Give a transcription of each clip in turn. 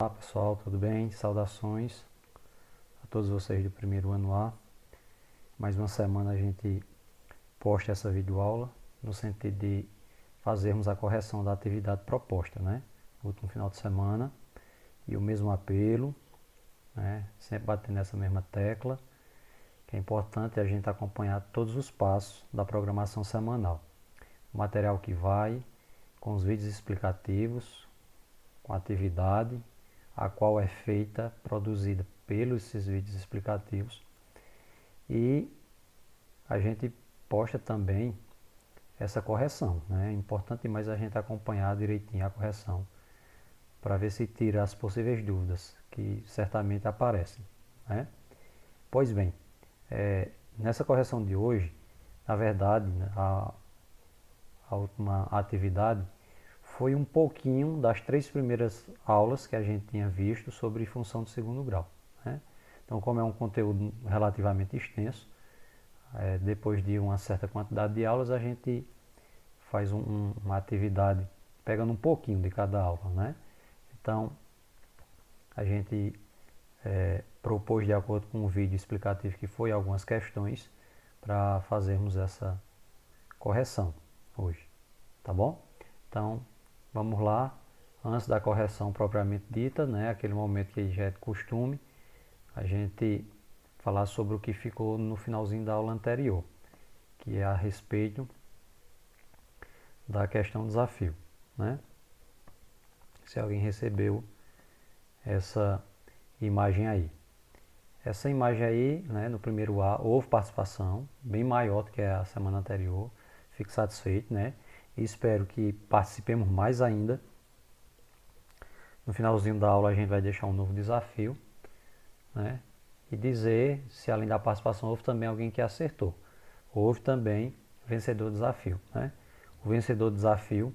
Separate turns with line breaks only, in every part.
Olá pessoal, tudo bem? Saudações a todos vocês do primeiro ano A. Mais uma semana a gente posta essa videoaula no sentido de fazermos a correção da atividade proposta, né? No último final de semana. E o mesmo apelo, né? Sempre batendo nessa mesma tecla, que é importante a gente acompanhar todos os passos da programação semanal. O material que vai, com os vídeos explicativos, com a atividade, a qual é feita, produzida pelos esses vídeos explicativos. E a gente posta também essa correção, né? É importante demais a gente acompanhar direitinho a correção, para ver se tira as possíveis dúvidas que certamente aparecem, né? Pois bem, nessa correção de hoje, na verdade, né, a última atividade foi um pouquinho das 3 primeiras aulas que a gente tinha visto sobre função de segundo grau, né? Então, como é um conteúdo relativamente extenso, depois de uma certa quantidade de aulas, a gente faz uma atividade pegando um pouquinho de cada aula, né? Então, a gente propôs, de acordo com o vídeo explicativo que foi, algumas questões para fazermos essa correção hoje, tá bom? Então, vamos lá. Antes da correção propriamente dita, né, aquele momento que já é de costume, a gente falar sobre o que ficou no finalzinho da aula anterior, que é a respeito da questão desafio, né? Se alguém recebeu essa imagem aí. Essa imagem aí, né, no primeiro A, houve participação, bem maior do que a semana anterior. Fico satisfeito, né? E espero que participemos mais ainda. No finalzinho da aula a gente vai deixar um novo desafio, né? E dizer se além da participação houve também alguém que acertou. Houve também vencedor do desafio, né? O vencedor do desafio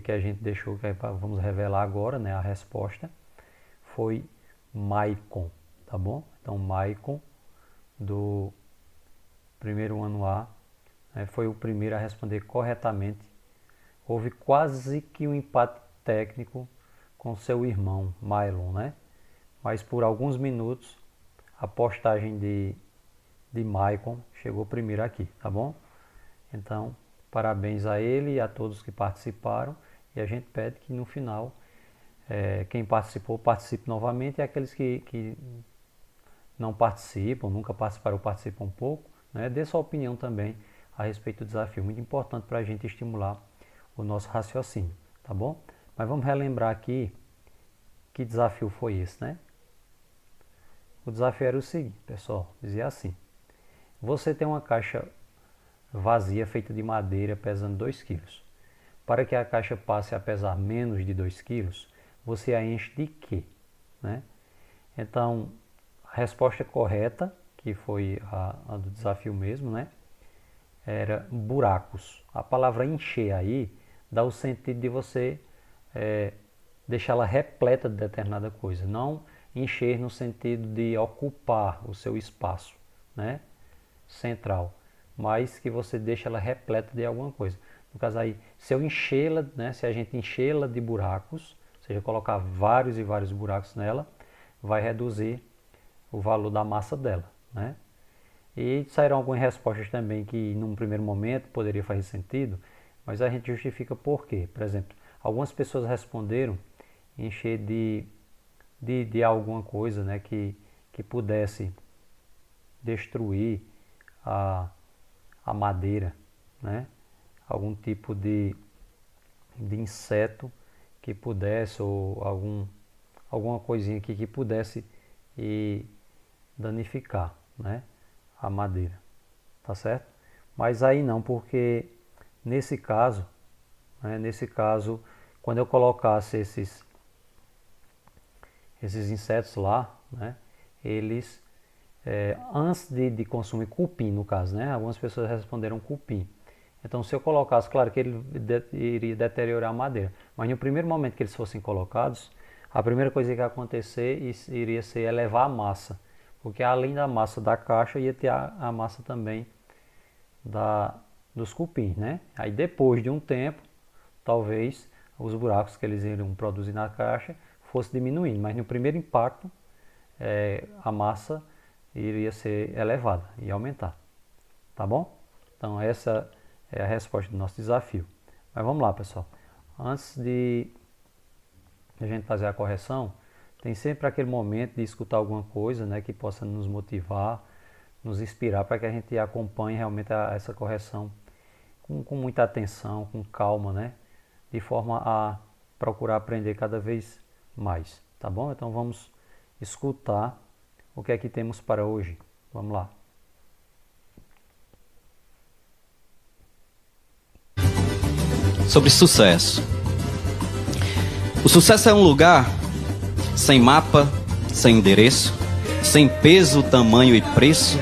que a gente deixou, que vamos revelar agora, né, a resposta, foi Maicon, tá bom? Então, Maicon, do primeiro ano A, né, foi o primeiro a responder corretamente. Houve quase que um empate técnico com seu irmão, Mylon, né? Mas por alguns minutos, a postagem de Maicon chegou primeiro aqui, tá bom? Então, parabéns a ele e a todos que participaram. E a gente pede que no final, quem participou, participe novamente. E aqueles que não participam, nunca participaram, participam um pouco, né? Dê sua opinião também a respeito do desafio. Muito importante para a gente estimular o nosso raciocínio, tá bom? Mas vamos relembrar aqui que desafio foi esse, né? O desafio era o seguinte, pessoal, dizia assim: você tem uma caixa vazia feita de madeira pesando 2 kg. Para que a caixa passe a pesar menos de 2 kg, você a enche de quê? Né? Então, a resposta correta, que foi a do desafio mesmo, né, era buracos. A palavra encher aí dá o sentido de você deixá-la repleta de determinada coisa, não encher no sentido de ocupar o seu espaço, né, central, mas que você deixa ela repleta de alguma coisa. No caso aí, se eu enchê-la, né, se a gente enchê-la de buracos, ou seja, colocar vários e vários buracos nela, vai reduzir o valor da massa dela, né? E saíram algumas respostas também que, num primeiro momento, poderia fazer sentido, mas a gente justifica por quê. Por exemplo, algumas pessoas responderam encher de alguma coisa, né, que pudesse destruir a madeira, né? Algum tipo de inseto que pudesse, ou alguma coisinha aqui que pudesse danificar, né, a madeira, tá certo? Mas aí não, porque nesse caso, né, quando eu colocasse esses insetos lá, né, eles, antes de consumir cupim, no caso, né, algumas pessoas responderam cupim. Então, se eu colocasse, claro que ele iria deteriorar a madeira, mas no primeiro momento que eles fossem colocados, a primeira coisa que ia acontecer iria ser elevar a massa, porque além da massa da caixa, ia ter a massa também dos cupins, né? Aí depois de um tempo, talvez os buracos que eles iriam produzir na caixa fosse diminuindo, mas no primeiro impacto a massa iria ser elevada e aumentar, tá bom? Então essa é a resposta do nosso desafio. Mas vamos lá, pessoal. Antes de a gente fazer a correção, tem sempre aquele momento de escutar alguma coisa, né, que possa nos motivar, nos inspirar para que a gente acompanhe realmente essa correção com muita atenção, com calma, né, de forma a procurar aprender cada vez mais, tá bom? Então vamos escutar o que é que temos para hoje. Vamos lá.
Sobre sucesso. O sucesso é um lugar sem mapa, sem endereço, sem peso, tamanho e preço,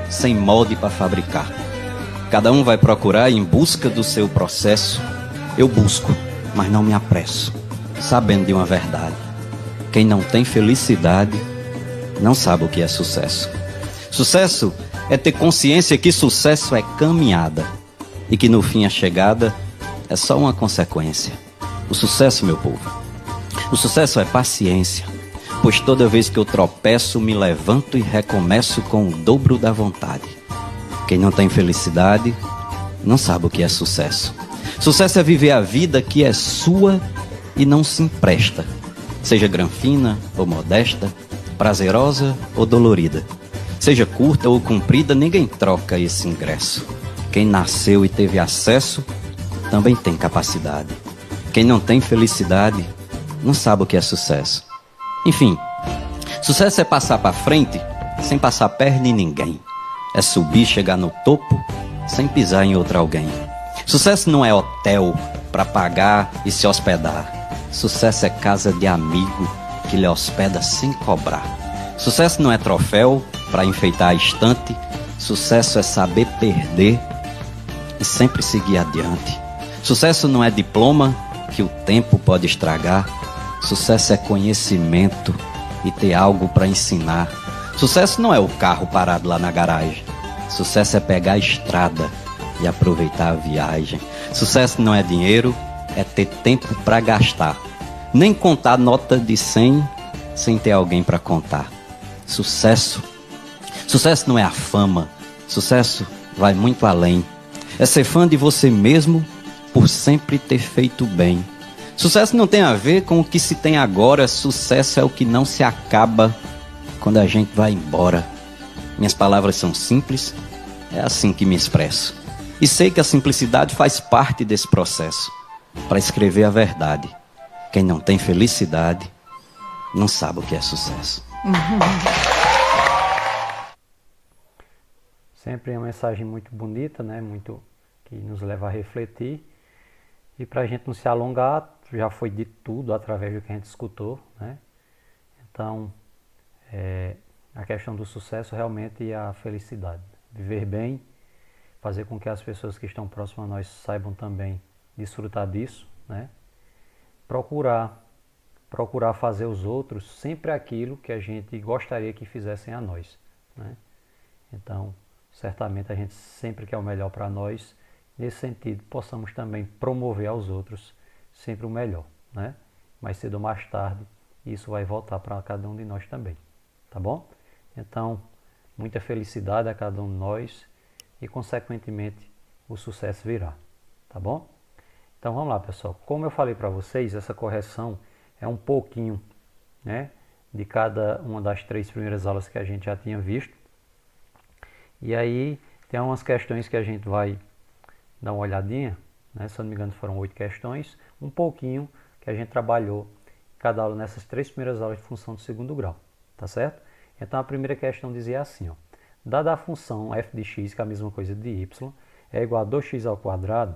sem molde para fabricar. Cada um vai procurar em busca do seu processo. Eu busco, mas não me apresso, sabendo de uma verdade: quem não tem felicidade não sabe o que é sucesso. Sucesso é ter consciência que sucesso é caminhada e que no fim a chegada é só uma consequência. O sucesso, meu povo, o sucesso é paciência, pois toda vez que eu tropeço, me levanto e recomeço com o dobro da vontade. Quem não tem felicidade não sabe o que é sucesso. Sucesso é viver a vida que é sua e não se empresta, seja granfina ou modesta, prazerosa ou dolorida, seja curta ou comprida, ninguém troca esse ingresso. Quem nasceu e teve acesso também tem capacidade. Quem não tem felicidade não sabe o que é sucesso. Enfim, sucesso é passar para frente sem passar perna em ninguém. É subir, chegar no topo sem pisar em outro alguém. Sucesso não é hotel para pagar e se hospedar. Sucesso é casa de amigo que lhe hospeda sem cobrar. Sucesso não é troféu para enfeitar a estante. Sucesso é saber perder e sempre seguir adiante. Sucesso não é diploma que o tempo pode estragar. Sucesso é conhecimento e ter algo para ensinar. Sucesso não é o carro parado lá na garagem. Sucesso é pegar a estrada e aproveitar a viagem. Sucesso não é dinheiro, é ter tempo para gastar. Nem contar nota de 100 sem ter alguém para contar. Sucesso não é a fama. Sucesso vai muito além. É ser fã de você mesmo por sempre ter feito bem. Sucesso não tem a ver com o que se tem agora. Sucesso é o que não se acaba quando a gente vai embora. Minhas palavras são simples, é assim que me expresso. E sei que a simplicidade faz parte desse processo. Para escrever a verdade, quem não tem felicidade não sabe o que é sucesso.
Sempre é uma mensagem muito bonita, né? Muito que nos leva a refletir. E para a gente não se alongar, já foi dito tudo através do que a gente escutou, né? Então, a questão do sucesso realmente é a felicidade. Viver bem, fazer com que as pessoas que estão próximas a nós saibam também desfrutar disso, né? Procurar fazer aos outros sempre aquilo que a gente gostaria que fizessem a nós, né? Então, certamente a gente sempre quer o melhor para nós. Nesse sentido, possamos também promover aos outros sempre o melhor, né? Mais cedo ou mais tarde, isso vai voltar para cada um de nós também, tá bom? Então, muita felicidade a cada um de nós e, consequentemente, o sucesso virá, tá bom? Então, vamos lá, pessoal. Como eu falei para vocês, essa correção é um pouquinho, né, de cada uma das 3 primeiras aulas que a gente já tinha visto. E aí, tem umas questões que a gente vai dar uma olhadinha, né? Se eu não me engano foram 8 questões, um pouquinho que a gente trabalhou cada aula nessas 3 primeiras aulas de função do segundo grau, tá certo? Então a primeira questão dizia assim, ó: dada a função f de x, que é a mesma coisa de y, é igual a 2x ao quadrado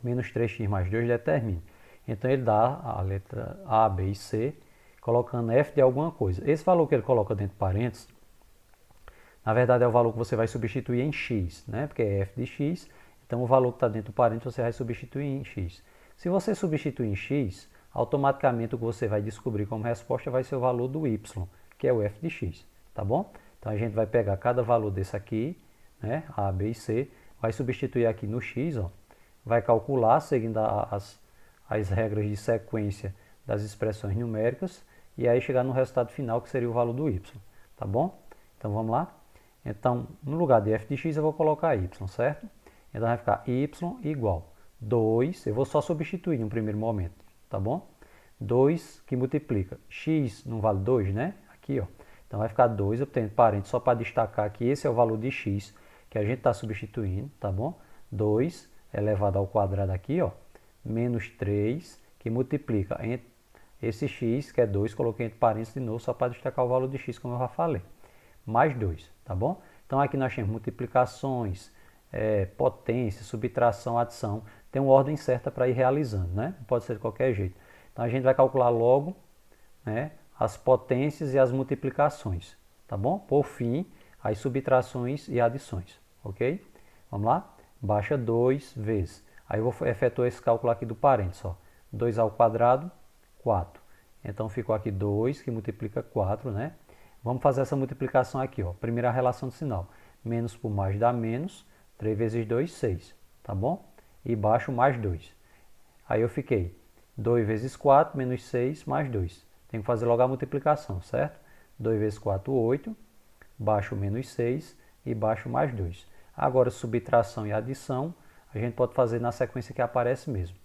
menos 3x mais 2, determine. Então ele dá a letra A, B e C, colocando f de alguma coisa. Esse valor que ele coloca dentro de parênteses, na verdade é o valor que você vai substituir em x, né? Porque é f de x, então o valor que está dentro do parênteses você vai substituir em x. Se você substituir em x, automaticamente o que você vai descobrir como resposta vai ser o valor do y, que é o f de x, tá bom? Então a gente vai pegar cada valor desse aqui, né? A, B e C, vai substituir aqui no x, ó, vai calcular seguindo as regras de sequência das expressões numéricas e aí chegar no resultado final, que seria o valor do y, tá bom? Então vamos lá? Então, no lugar de f de x eu vou colocar y, certo? Então vai ficar y igual 2, eu vou só substituir em um primeiro momento, tá bom? 2 que multiplica, x não vale 2, né? Aqui, ó. Então vai ficar 2, eu tenho parênteses só para destacar que esse é o valor de x que a gente está substituindo, tá bom? 2 elevado ao quadrado aqui, ó, menos 3 que multiplica entre esse x, que é 2, coloquei entre parênteses de novo só para destacar o valor de x, como eu já falei. Mais 2, tá bom? Então aqui nós temos multiplicações, potência, subtração, adição. Tem uma ordem certa para ir realizando, né? Não pode ser de qualquer jeito. Então a gente vai calcular logo, né, as potências e as multiplicações, tá bom? Por fim, as subtrações e adições, ok? Vamos lá? Baixa 2 vezes. Aí eu vou efetuar esse cálculo aqui do parênteses, ó. 2 ao quadrado, 4. Então ficou aqui 2 que multiplica 4, né? Vamos fazer essa multiplicação aqui, ó. Primeira relação de sinal. Menos por mais dá menos. 3 vezes 2, 6. Tá bom? E baixo mais 2. Aí eu fiquei 2 vezes 4, menos 6, mais 2. Tem que fazer logo a multiplicação, certo? 2 vezes 4, 8. Baixo menos 6 e baixo mais 2. Agora, subtração e adição, a gente pode fazer na sequência que aparece mesmo.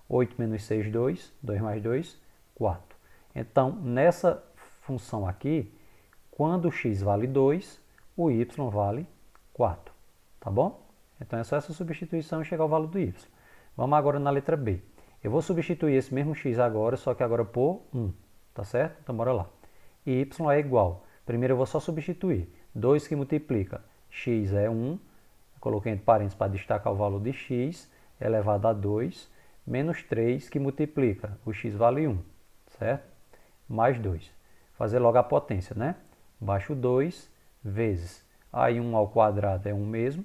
8 menos 6, 2. 2 mais 2, 4. Então, nessa função aqui, quando o x vale 2, o y vale 4. Tá bom? Então, é só essa substituição e chegar ao valor do y. Vamos agora na letra B. Eu vou substituir esse mesmo x agora, só que agora por 1. Tá certo? Então, bora lá. Y é igual. Primeiro eu vou só substituir. 2 que multiplica x é 1. Coloquei entre parênteses para destacar o valor de x, elevado a 2, menos 3 que multiplica. O x vale 1, certo? Mais 2. Fazer logo a potência, né? Baixo 2 vezes. Aí 1 ao quadrado é 1 mesmo.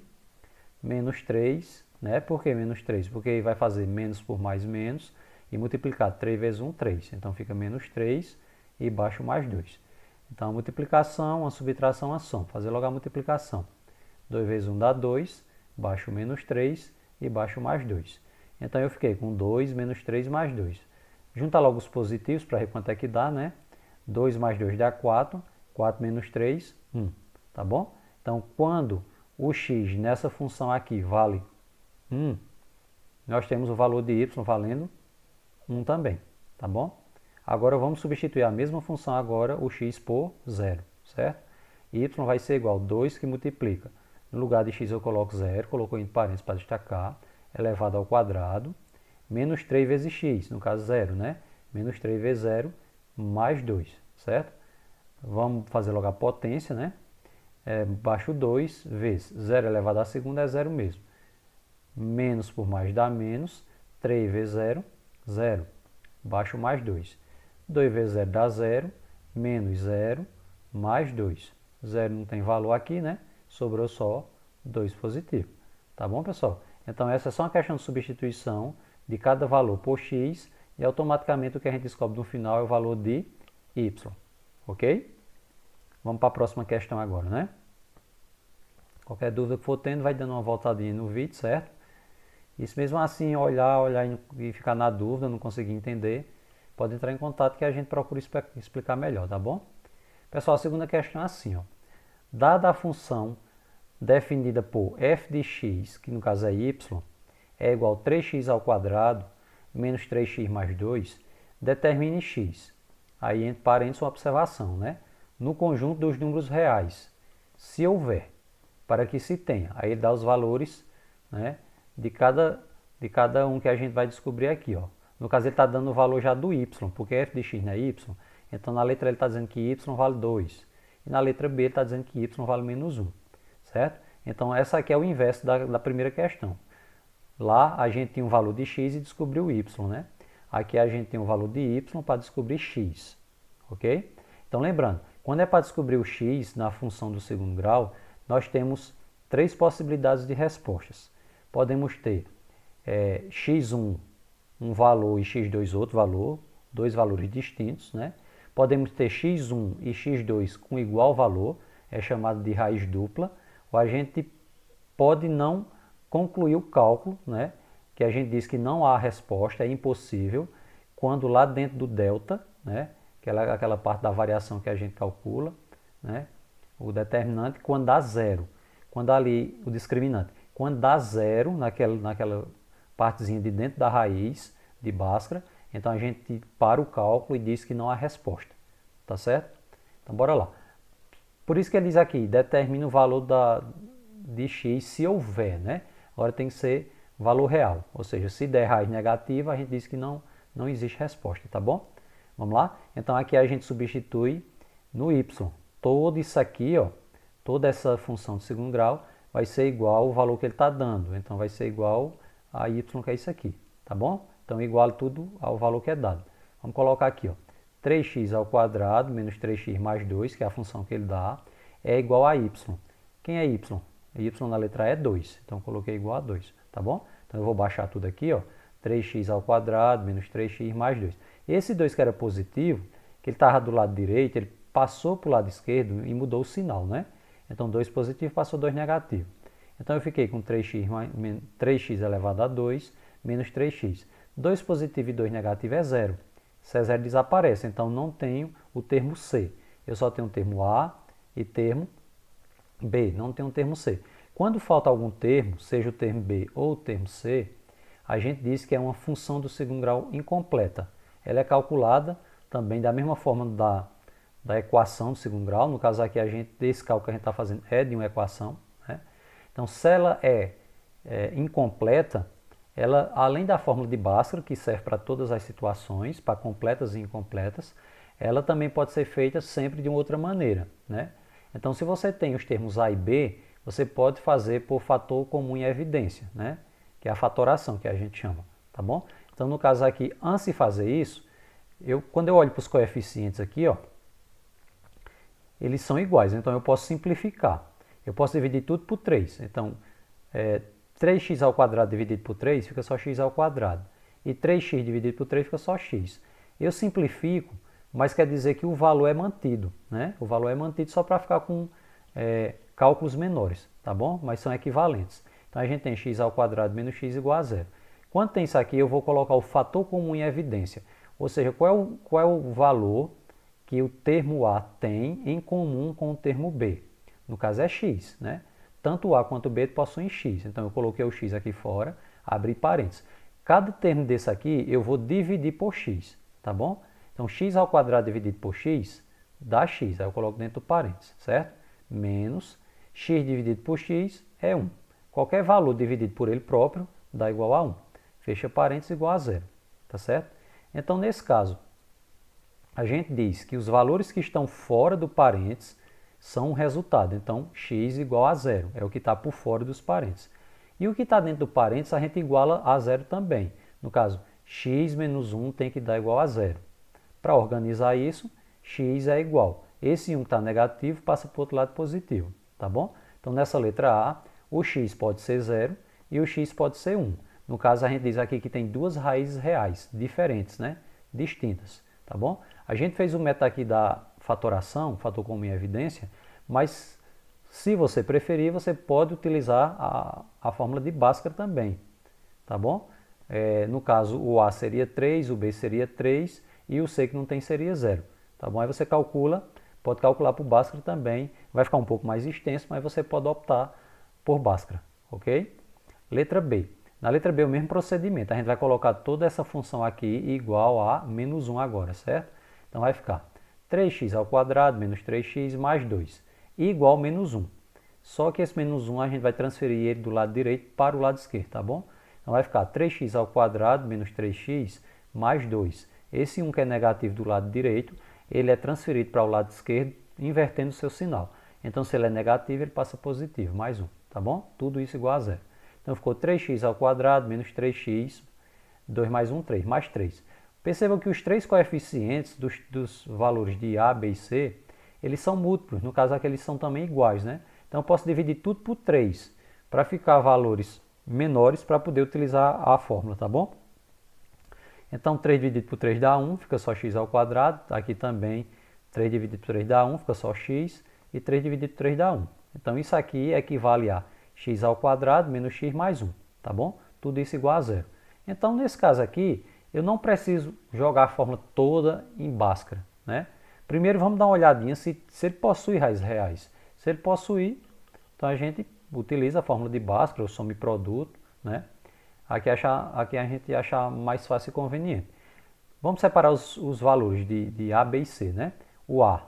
Menos 3, né? Por que menos 3? Porque vai fazer menos por mais menos e multiplicar 3 vezes 1, 3. Então fica menos 3 e baixo mais 2. Então a multiplicação, a subtração, a soma. Fazer logo a multiplicação. 2 vezes 1 dá 2, baixo menos 3 e baixo mais 2. Então eu fiquei com 2 menos 3 mais 2. Junta logo os positivos para ver quanto é que dá, né? 2 mais 2 dá 4, 4 menos 3, 1. Tá bom? Então quando o x nessa função aqui vale 1, nós temos o valor de y valendo 1 também. Tá bom? Agora vamos substituir a mesma função agora, o x por 0, certo? Y vai ser igual a 2 que multiplica. No lugar de x eu coloco 0, colocou entre parênteses para destacar, elevado ao quadrado, menos 3 vezes x, no caso 0, né? Menos 3 vezes 0, mais 2, certo? Vamos fazer logo a potência, né? Baixo 2 vezes 0 elevado à segunda é 0 mesmo. Menos por mais dá menos, 3 vezes 0, 0. Baixo mais 2. 2 vezes 0 dá 0, menos 0, mais 2. 0 não tem valor aqui, né? Sobrou só 2 positivo. Tá bom, pessoal? Então, essa é só uma questão de substituição de cada valor por x e automaticamente o que a gente descobre no final é o valor de y. Ok? Vamos para a próxima questão agora, né? Qualquer dúvida que for tendo, vai dando uma voltadinha no vídeo, certo? E se mesmo assim olhar e ficar na dúvida, não conseguir entender, pode entrar em contato que a gente procura explicar melhor, tá bom? Pessoal, a segunda questão é assim, ó. Dada a função definida por f de x, que no caso é y, é igual a 3x ao quadrado menos 3x mais 2, determine x. Aí entre parênteses uma observação, né? No conjunto dos números reais, se houver, para que se tenha. Aí ele dá os valores, né, de cada um que a gente vai descobrir aqui, ó. No caso ele está dando o valor já do y, porque f de x não é y, então na letra ele está dizendo que y vale 2. E na letra B ele está dizendo que y vale menos 1, certo? Então essa aqui é o inverso da primeira questão. Lá a gente tinha um valor de x e descobriu y, né? Aqui a gente tem um valor de y para descobrir x, ok? Então lembrando, quando é para descobrir o x na função do segundo grau, nós temos 3 possibilidades de respostas. Podemos ter x1 um valor e x2 outro valor, 2 valores distintos, né? Podemos ter x1 e x2 com igual valor, é chamado de raiz dupla, ou a gente pode não concluir o cálculo, né? que a gente diz que não há resposta, é impossível, quando lá dentro do delta, né, aquela parte da variação que a gente calcula, né, o determinante, quando dá zero. Quando ali, o discriminante, quando dá zero naquela partezinha de dentro da raiz de Bhaskara, então a gente para o cálculo e diz que não há resposta. Tá certo? Então bora lá. Por isso que ele diz aqui, determina o valor de x se houver, né? Agora tem que ser valor real. Ou seja, se der raiz negativa, a gente diz que não existe resposta, tá bom? Vamos lá? Então aqui a gente substitui no y. Todo isso aqui, ó, toda essa função de segundo grau vai ser igual ao valor que ele está dando. Então vai ser igual a y, que é isso aqui, tá bom? Então iguala tudo ao valor que é dado. Vamos colocar aqui, ó, 3x ao quadrado menos 3x mais 2, que é a função que ele dá, é igual a y. Quem é y? Y na letra E é 2, então eu coloquei igual a 2, tá bom? Então eu vou baixar tudo aqui, ó, 3x ao quadrado menos 3x mais 2. Esse 2 que era positivo, que ele estava do lado direito, ele passou para o lado esquerdo e mudou o sinal, né? Então 2 positivo passou 2 negativo. Então eu fiquei com 3x elevado a 2 menos 3x. 2 positivo e 2 negativo é 0. Se é 0 desaparece, então não tenho o termo C. Eu só tenho o termo A e termo B, não tenho o termo C. Quando falta algum termo, seja o termo B ou o termo C, a gente diz que é uma função do segundo grau incompleta. Ela é calculada também da mesma forma da equação do segundo grau. No caso aqui, esse cálculo que a gente está fazendo é de uma equação, né? Então, se ela é incompleta, ela, além da fórmula de Bhaskara, que serve para todas as situações, para completas e incompletas, ela também pode ser feita sempre de uma outra maneira, né? Então, se você tem os termos A e B, você pode fazer por fator comum em evidência, né? Que é a fatoração, que a gente chama, tá bom? Então, no caso aqui, antes de fazer isso, quando eu olho para os coeficientes aqui, ó, eles são iguais, então eu posso simplificar. Eu posso dividir tudo por 3. Então, 3x ao quadrado dividido por 3 fica só x ao quadrado. E 3x dividido por 3 fica só x. Eu simplifico, mas quer dizer que o valor é mantido, né? O valor é mantido só para ficar com cálculos menores, tá bom? Mas são equivalentes. Então a gente tem x ao quadrado menos x igual a 0. Quando tem isso aqui, eu vou colocar o fator comum em evidência. Ou seja, qual é o valor que o termo A tem em comum com o termo B? No caso é x, né? Tanto o A quanto o B possuem x. Então eu coloquei o x aqui fora, abri parênteses. Cada termo desse aqui eu vou dividir por x, tá bom? Então x ao quadrado dividido por x dá x. Aí eu coloco dentro do parênteses, certo? Menos x dividido por x é 1. Qualquer valor dividido por ele próprio dá igual a 1. Fecha parênteses igual a 0, tá certo? Então nesse caso, a gente diz que os valores que estão fora do parênteses são um resultado. Então, x igual a 0, é o que está por fora dos parênteses. E o que está dentro do parênteses, a gente iguala a 0 também. No caso, x menos 1 tem que dar igual a 0. Para organizar isso, x é igual. Esse 1 que está negativo passa para o outro lado positivo, tá bom? Então, nessa letra A, o x pode ser 0 e o x pode ser 1. No caso, a gente diz aqui que tem duas raízes reais, diferentes, né? Distintas, tá bom? A gente fez o método aqui da fatoração, fator comum em evidência, mas se você preferir, você pode utilizar a fórmula de Bhaskara também, tá bom? No caso, o A seria 3, o B seria 3 e o C que não tem seria 0, tá bom? Aí você calcula, pode calcular por Bhaskara também, vai ficar um pouco mais extenso, mas você pode optar por Bhaskara, ok? Letra B. Na letra B é o mesmo procedimento, a gente vai colocar toda essa função aqui igual a menos 1 agora, certo? Então vai ficar 3x ao quadrado menos 3x mais 2 igual a menos 1. Só que esse menos 1 a gente vai transferir ele do lado direito para o lado esquerdo, tá bom? Então vai ficar 3x ao quadrado menos 3x mais 2. Esse 1 que é negativo do lado direito, ele é transferido para o lado esquerdo, invertendo o seu sinal. Então se ele é negativo, ele passa positivo, mais 1, tá bom? Tudo isso igual a 0. Então ficou 3x ao quadrado menos 3x, 2 mais 1, 3, mais 3. Percebam que os três coeficientes dos valores de A, B e C, eles são múltiplos. No caso aqui, eles são também iguais, né? Então eu posso dividir tudo por 3, para ficar valores menores, para poder utilizar a fórmula, tá bom? Então 3 dividido por 3 dá 1, fica só x ao quadrado. Aqui também 3 dividido por 3 dá 1, fica só x. E 3 dividido por 3 dá 1. Então isso aqui equivale a x ao quadrado menos x mais 1, tá bom? tudo isso igual a zero. Então, nesse caso aqui, eu não preciso jogar a fórmula toda em Bhaskara, né? Primeiro vamos dar uma olhadinha se ele possui raízes reais. Se ele possuir, então a gente utiliza a fórmula de Bhaskara, o some produto, né? Aqui a gente acha mais fácil e conveniente. Vamos separar os valores de A, B e C, né? O A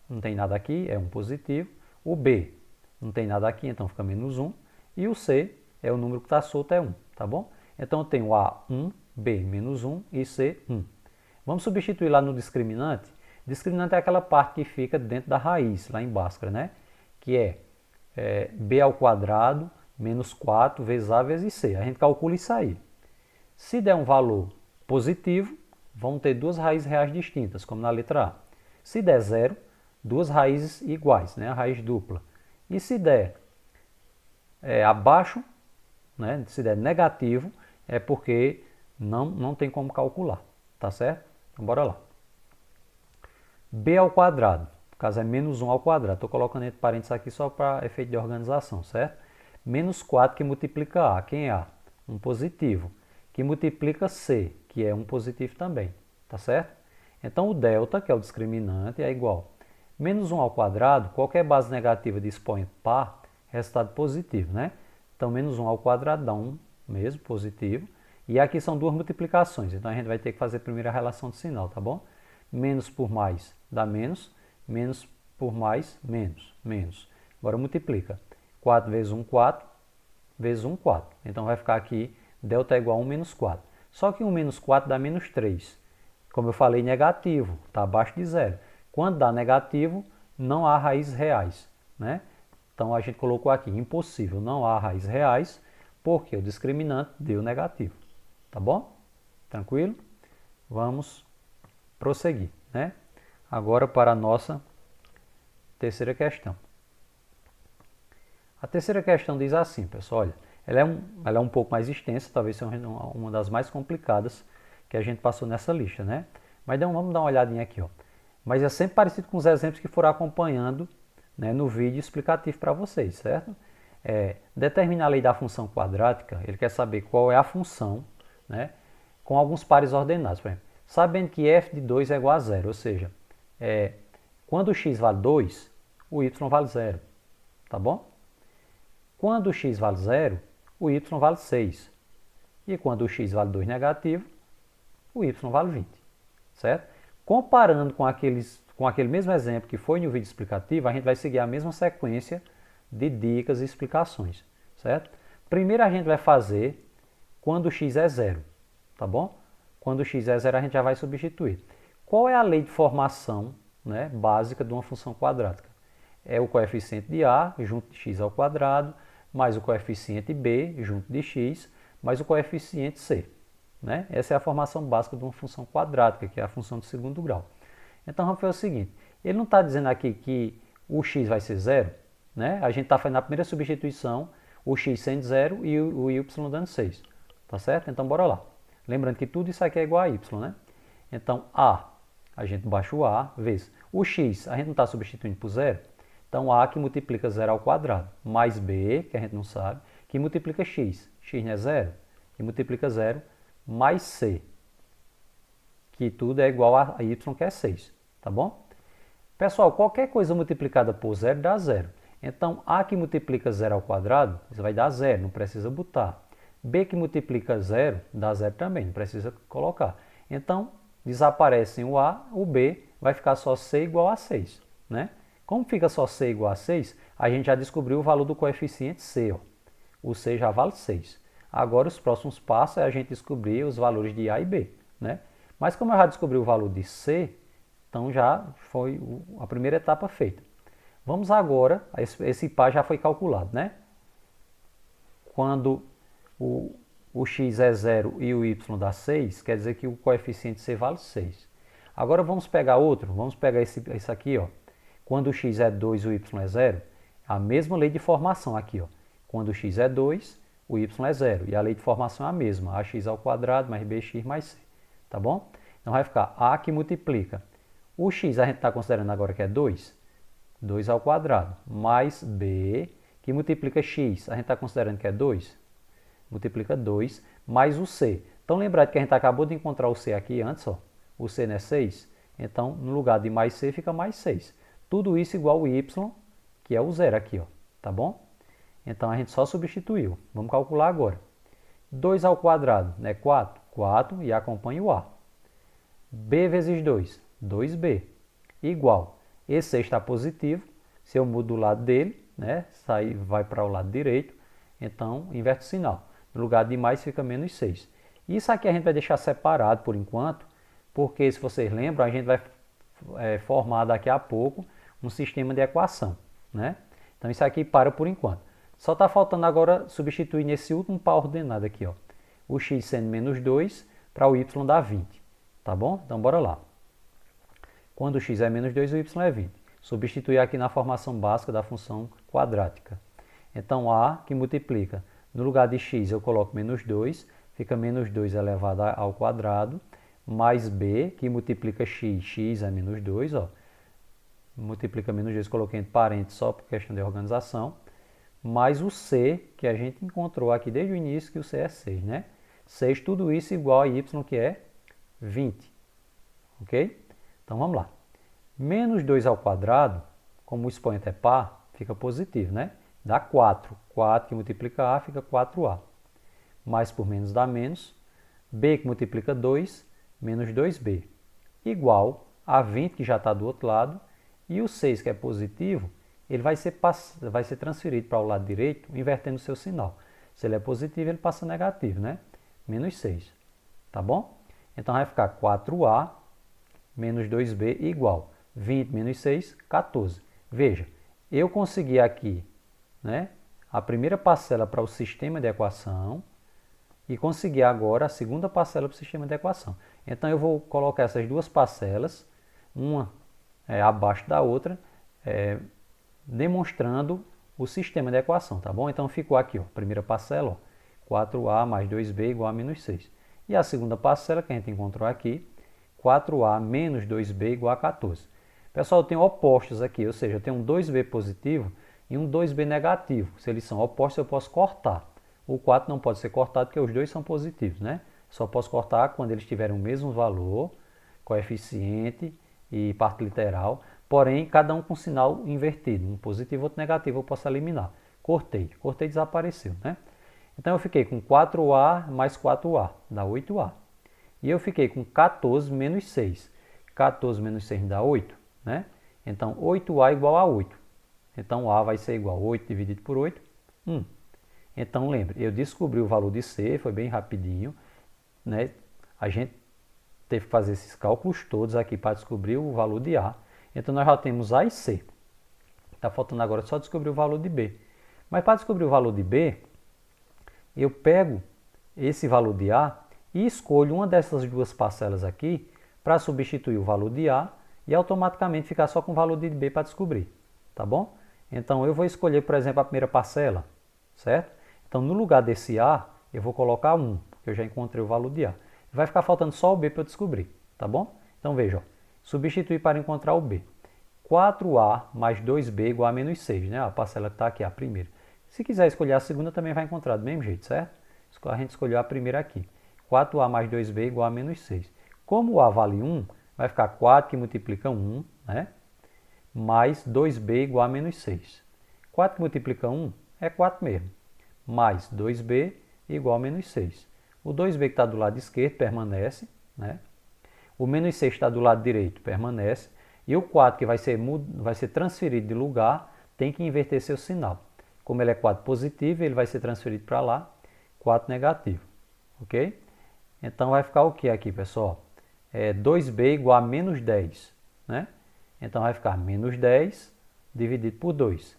não tem nada aqui, é um positivo. O B não tem nada aqui, então fica menos 1. E o C é o número que está solto, é 1, tá bom? Então eu tenho A 1, B menos 1 e C 1. Vamos substituir lá no discriminante. Discriminante é aquela parte que fica dentro da raiz, lá em Bhaskara, né? Que é B ao quadrado menos 4 vezes A vezes C. A gente calcula isso aí. Se der um valor positivo, vão ter duas raízes reais distintas, como na letra A. Se der zero, duas raízes iguais, né? A raiz dupla. E se der abaixo, né? Se der negativo, é porque não tem como calcular, tá certo? Então bora lá. B ao quadrado, no caso é menos 1 ao quadrado. Estou colocando entre parênteses aqui só para efeito de organização, certo? Menos 4 que multiplica A. Quem é A? Um positivo. Que multiplica C, que é um positivo também, tá certo? Então o delta, que é o discriminante, é igual. Menos 1 ao quadrado, qualquer base negativa de expoente par, resultado positivo, né? Então menos 1 ao quadrado dá 1 mesmo, positivo. E aqui são duas multiplicações, então a gente vai ter que fazer primeiro a relação de sinal, tá bom? Menos por mais dá menos, menos por mais, menos, menos. Agora multiplica. 4 vezes 1, 4, vezes 1, 4. Então vai ficar aqui, delta é igual a 1 menos 4. Só que 1 menos 4 dá menos 3. Como eu falei, negativo, está abaixo de zero. Quando dá negativo, não há raízes reais, né? Então a gente colocou aqui, impossível, não há raízes reais, porque o discriminante deu negativo. Tá bom? Tranquilo? Vamos prosseguir, né? Agora para a nossa terceira questão. A terceira questão diz assim, pessoal, olha, ela é um pouco mais extensa, talvez seja uma das mais complicadas que a gente passou nessa lista, né? Mas então, vamos dar uma olhadinha aqui, ó. Mas é sempre parecido com os exemplos que foram acompanhando, né, no vídeo explicativo para vocês, certo? Determinar a lei da função quadrática, ele quer saber qual é a função, né, com alguns pares ordenados, por exemplo. Sabendo que f de 2 é igual a zero, ou seja, quando o x vale 2, o y vale 0, tá bom? Quando o x vale 0, o y vale 6. E quando o x vale 2 negativo, o y vale 20, certo? Comparando com aquele mesmo exemplo que foi no vídeo explicativo, a gente vai seguir a mesma sequência de dicas e explicações, certo? Primeiro a gente vai fazer quando o x é 0, tá bom? Quando o x é 0, a gente já vai substituir. Qual é a lei de formação, né, básica de uma função quadrática? É o coeficiente de a junto de x ao quadrado, mais o coeficiente b junto de x, mais o coeficiente c. Né? Essa é a formação básica de uma função quadrática, que é a função de segundo grau. Então vamos fazer o seguinte, ele não está dizendo aqui que o x vai ser 0, né? A gente está fazendo a primeira substituição, o x sendo 0 e o y dando 6, tá certo? Então bora lá. Lembrando que tudo isso aqui é igual a y, né? Então a gente baixa o a, vezes o x, a gente não está substituindo por 0, então a que multiplica 0 ao quadrado, mais b, que a gente não sabe, que multiplica x, x não é 0, que multiplica 0, mais c, que tudo é igual a y, que é 6, tá bom? Pessoal, qualquer coisa multiplicada por 0 dá 0. Então, a que multiplica 0 ao quadrado, isso vai dar 0, não precisa botar. B que multiplica 0, dá 0 também, não precisa colocar. Então, desaparecem o A, o B, vai ficar só C igual a 6, né? Como fica só C igual a 6, a gente já descobriu o valor do coeficiente C, ó. O C já vale 6. Agora, os próximos passos é a gente descobrir os valores de A e B, né? Mas como eu já descobri o valor de C, então já foi a primeira etapa feita. Vamos agora, esse par já foi calculado, né? Quando o x é 0 e o y dá 6, quer dizer que o coeficiente C vale 6. Agora vamos pegar outro, vamos pegar esse aqui, ó. Quando o x é 2 e o y é 0, a mesma lei de formação aqui, ó. Quando o x é 2, o y é 0. E a lei de formação é a mesma, ax ao quadrado mais bx mais c. Tá bom? Então vai ficar a que multiplica. O x a gente está considerando agora que é 2, 2 ao quadrado, mais b que multiplica x, a gente está considerando que é 2, multiplica 2, mais o C. Então, lembrando que a gente acabou de encontrar o C aqui antes, ó. O C não é 6? Então, no lugar de mais C, fica mais 6. Tudo isso igual ao Y, que é o zero aqui, ó. Tá bom? Então, a gente só substituiu. Vamos calcular agora. 2 ao quadrado, né? 4. 4 e acompanha o A. B vezes 2, 2B. Igual. Esse 6 está positivo. Se eu mudo do lado dele, né? Vai para o lado direito. Então, inverte o sinal. No lugar de mais fica menos 6. Isso aqui a gente vai deixar separado por enquanto, porque se vocês lembram, a gente vai formar daqui a pouco um sistema de equação, né? Então isso aqui para por enquanto. Só está faltando agora substituir nesse último par ordenado aqui, ó, o x sendo menos 2 para o y dar 20, tá bom? Então bora lá. Quando o x é menos 2, o y é 20. Substituir aqui na formação básica da função quadrática. Então a que multiplica, no lugar de x eu coloco menos 2, fica menos 2 elevado ao quadrado, mais b, que multiplica x, x é menos 2, ó. Multiplica menos 2, coloquei entre parênteses só por questão de organização, mais o c, que a gente encontrou aqui desde o início, que o c é 6, né? 6, tudo isso igual a y, que é 20, ok? Então vamos lá. Menos 2 ao quadrado, como o expoente é par, fica positivo, né? Dá 4. 4 que multiplica a fica 4a. Mais por menos dá menos. B que multiplica 2, menos 2b. Igual a 20 que já está do outro lado. E o 6 que é positivo, ele vai ser transferido para o lado direito, invertendo o seu sinal. Se ele é positivo, ele passa negativo, né? Menos 6. Tá bom? Então vai ficar 4a menos 2b igual 20 menos 6, 14. Veja, eu consegui aqui, né, a primeira parcela para o sistema de equação e consegui agora a segunda parcela para o sistema de equação. Então eu vou colocar essas duas parcelas, uma abaixo da outra, demonstrando o sistema de equação, tá bom? Então ficou aqui, ó, primeira parcela, ó, 4a mais 2b igual a menos 6. E a segunda parcela que a gente encontrou aqui, 4a menos 2b igual a 14. Pessoal, eu tenho opostos aqui, ou seja, eu tenho um 2b positivo e um 2b negativo. Se eles são opostos, eu posso cortar. O 4 não pode ser cortado porque os dois são positivos, né? Só posso cortar quando eles tiverem o mesmo valor, coeficiente e parte literal, porém, cada um com sinal invertido, um positivo e outro negativo, eu posso eliminar. Cortei, desapareceu, né? Então eu fiquei com 4a mais 4a, dá 8a. E eu fiquei com 14 menos 6. 14 menos 6 dá 8, né? Então 8a igual a 8. Então a vai ser igual a 8 dividido por 8, 1. Então lembre, eu descobri o valor de C, foi bem rapidinho, né? A gente teve que fazer esses cálculos todos aqui para descobrir o valor de A. Então nós já temos A e C. Está faltando agora só descobrir o valor de B. Mas para descobrir o valor de B, eu pego esse valor de A e escolho uma dessas duas parcelas aqui para substituir o valor de A e automaticamente ficar só com o valor de B para descobrir. Tá bom? Então eu vou escolher, por exemplo, a primeira parcela, certo? Então no lugar desse A, eu vou colocar 1, porque eu já encontrei o valor de A. Vai ficar faltando só o B para eu descobrir, tá bom? Então veja, ó, substituir para encontrar o B. 4A mais 2B igual a menos 6, né? A parcela que está aqui, a primeira. Se quiser escolher a segunda, também vai encontrar do mesmo jeito, certo? A gente escolheu a primeira aqui. 4A mais 2B igual a menos 6. Como o A vale 1, vai ficar 4 que multiplica 1, né? Mais 2B igual a menos 6. 4 que multiplica 1 é 4 mesmo. Mais 2B igual a menos 6. O 2B que está do lado esquerdo permanece, né? O menos 6 está do lado direito, permanece. E o 4 que vai ser transferido de lugar, tem que inverter seu sinal. Como ele é 4 positivo, ele vai ser transferido para lá, 4 negativo. Ok? Então vai ficar o que aqui, pessoal? 2B igual a menos 10, né? Então vai ficar menos 10 dividido por 2.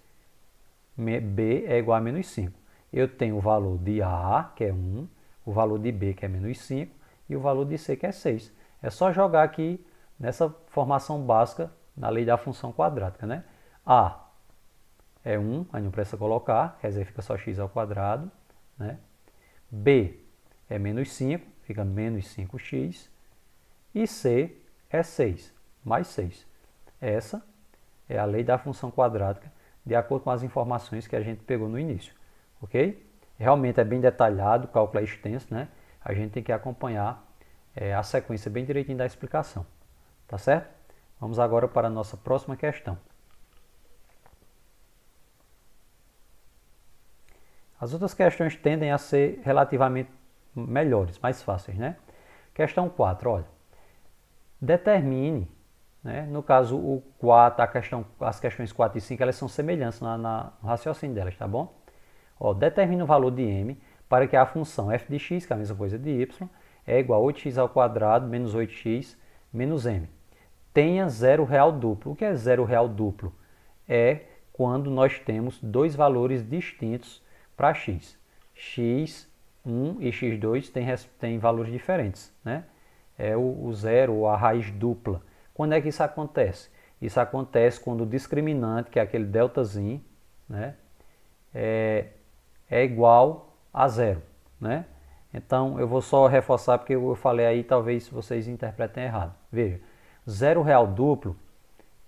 B é igual a menos 5. Eu tenho o valor de A, que é 1, o valor de B, que é menos 5, e o valor de C, que é 6. É só jogar aqui nessa formação básica na lei da função quadrática, né? A é 1, aí não precisa colocar, quer dizer, fica só x ao quadrado, né? B é menos 5, fica menos 5x. E C é 6, mais 6. Essa é a lei da função quadrática, de acordo com as informações que a gente pegou no início, ok? Realmente é bem detalhado, o cálculo é extenso, né? A gente tem que acompanhar a sequência bem direitinho da explicação, tá certo? Vamos agora para a nossa próxima questão. As outras questões tendem a ser relativamente melhores, mais fáceis, né? Questão 4, olha. Determine, né? No caso o 4, as questões 4 e 5, elas são semelhantes no raciocínio delas, tá bom? Ó, determine o valor de m para que a função f de x, que é a mesma coisa de y, é igual a 8x ao quadrado menos 8x menos m. Tenha zero real duplo. O que é zero real duplo? É quando nós temos dois valores distintos para x. x1 e x2 têm valores diferentes, né? É o zero ou a raiz dupla. Quando é que isso acontece? Isso acontece quando o discriminante, que é aquele deltazinho, né, é igual a zero, né? Então eu vou só reforçar porque eu falei aí, talvez vocês interpretem errado. Veja, zero real duplo,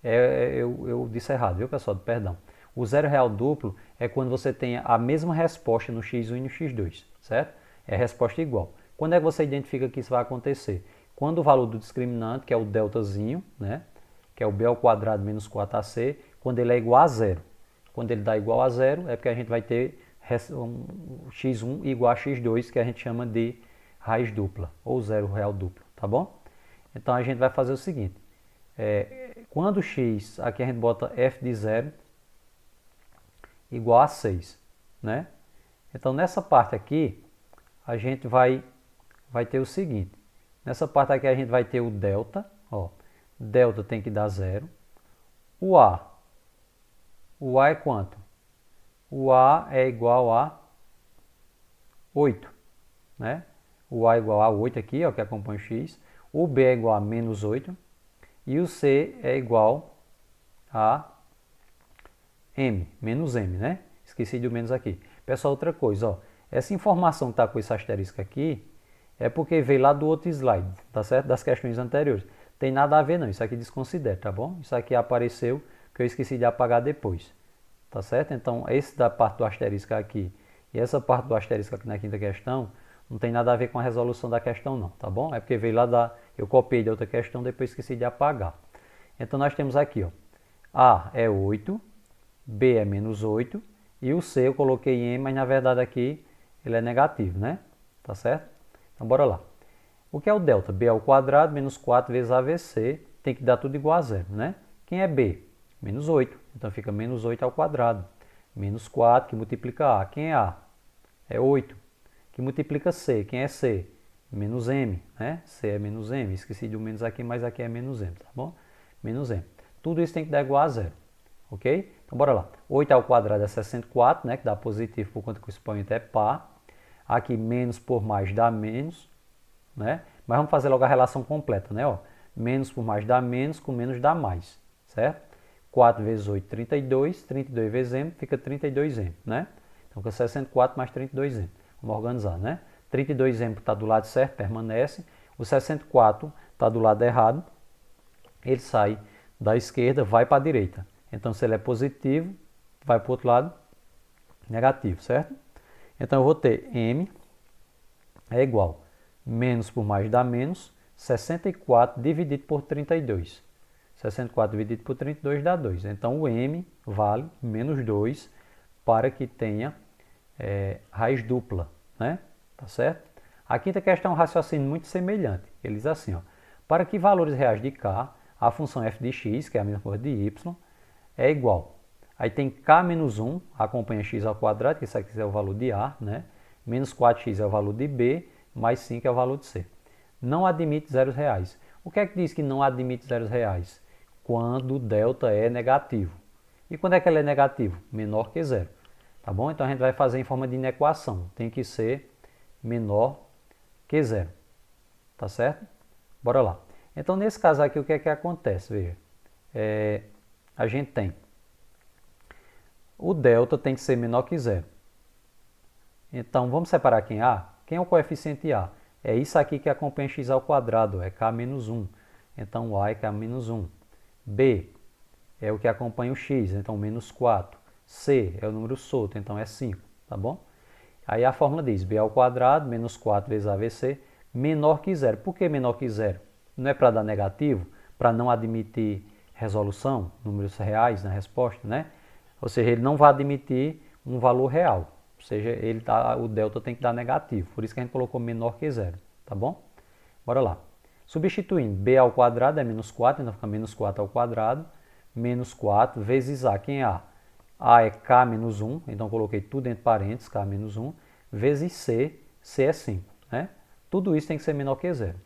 eu disse errado, viu pessoal? Perdão. O zero real duplo é quando você tem a mesma resposta no x1 e no x2, certo? É a resposta igual. Quando é que você identifica que isso vai acontecer? Quando o valor do discriminante, que é o deltazinho, né, que é o b ao quadrado menos 4ac, quando ele é igual a zero. Quando ele dá igual a zero, é porque a gente vai ter x1 igual a x2, que a gente chama de raiz dupla, ou zero real duplo, tá bom? Então a gente vai fazer o seguinte, quando x, aqui a gente bota f de zero igual a 6, né? Então nessa parte aqui, a gente vai ter o seguinte, nessa parte aqui a gente vai ter o delta, ó, delta tem que dar zero, o A é quanto? O A é igual a 8, né? O A é igual a 8 aqui, ó, que acompanha o x, o B é igual a menos 8 e o C é igual a M, menos M, né? Esqueci do menos aqui. Pessoal, outra coisa, ó, essa informação que está com esse asterisco aqui é porque veio lá do outro slide, tá certo? Das questões anteriores. Tem nada a ver não, isso aqui desconsidera, tá bom? Isso aqui apareceu que eu esqueci de apagar depois, tá certo? Então, esse da parte do asterisco aqui e essa parte do asterisco aqui na quinta questão não tem nada a ver com a resolução da questão não, tá bom? É porque veio lá eu copiei de outra questão, depois esqueci de apagar. Então, nós temos aqui, ó, A é 8, B é menos 8 e o C eu coloquei em M, mas na verdade aqui ele é negativo, né? Tá certo? Então, bora lá. O que é o delta? B ao quadrado menos 4 vezes AVC, tem que dar tudo igual a zero, né? Quem é B? Menos 8, então fica menos 8 ao quadrado. Menos 4, que multiplica A. Quem é A? É 8, que multiplica C. Quem é C? Menos M, né? C é menos M. Esqueci de um menos aqui, mas aqui é menos M, tá bom? Menos M. Tudo isso tem que dar igual a zero, ok? Então, bora lá. 8 ao quadrado é 64, né? Que dá positivo por conta que o expoente é par. Aqui, menos por mais dá menos, né? Mas vamos fazer logo a relação completa, né? Ó, menos por mais dá menos, com menos dá mais, certo? 4 vezes 8, 32. 32 vezes m, fica 32m, né? Então, fica 64 mais 32m. Vamos organizar, né? 32m está do lado certo, permanece. O 64 está do lado errado. Ele sai da esquerda, vai para a direita. Então, se ele é positivo, vai para o outro lado, negativo, certo? Então, eu vou ter m é igual menos por mais dá menos, 64 dividido por 32. 64 dividido por 32 dá 2. Então, o m vale menos 2 para que tenha raiz dupla, né? Tá certo? A quinta questão é um raciocínio muito semelhante. Ele diz assim, ó, para que valores reais de k, a função f de x, que é a mesma coisa de y, é igual. Aí tem k menos 1, acompanha x ao quadrado, que isso aqui é o valor de A, né? Menos 4x é o valor de B, mais 5 é o valor de C. Não admite zeros reais. O que é que diz que não admite zeros reais? Quando o delta é negativo. E quando é que ele é negativo? Menor que zero. Tá bom? Então a gente vai fazer em forma de inequação. Tem que ser menor que zero. Tá certo? Bora lá. Então nesse caso aqui o que é que acontece? Veja. A gente tem o delta tem que ser menor que zero. Então, vamos separar quem é A? Quem é o coeficiente A? É isso aqui que acompanha x ao quadrado, é k menos 1. Então, o A é k menos 1. B é o que acompanha o x, então menos 4. C é o número solto, então é 5, tá bom? Aí a fórmula diz b ao quadrado menos 4 vezes AVC menor que zero. Por que menor que zero? Não é para dar negativo? Para não admitir resolução, números reais na resposta, né? Ou seja, ele não vai admitir um valor real. Ou seja, o delta tem que dar negativo. Por isso que a gente colocou menor que zero, tá bom? Bora lá. Substituindo, b ao quadrado é menos 4, então fica menos 4 ao quadrado, menos 4 vezes a. Quem é a? A é k menos 1, então coloquei tudo entre parênteses, k menos 1, vezes c, c é 5, né? Tudo isso tem que ser menor que zero,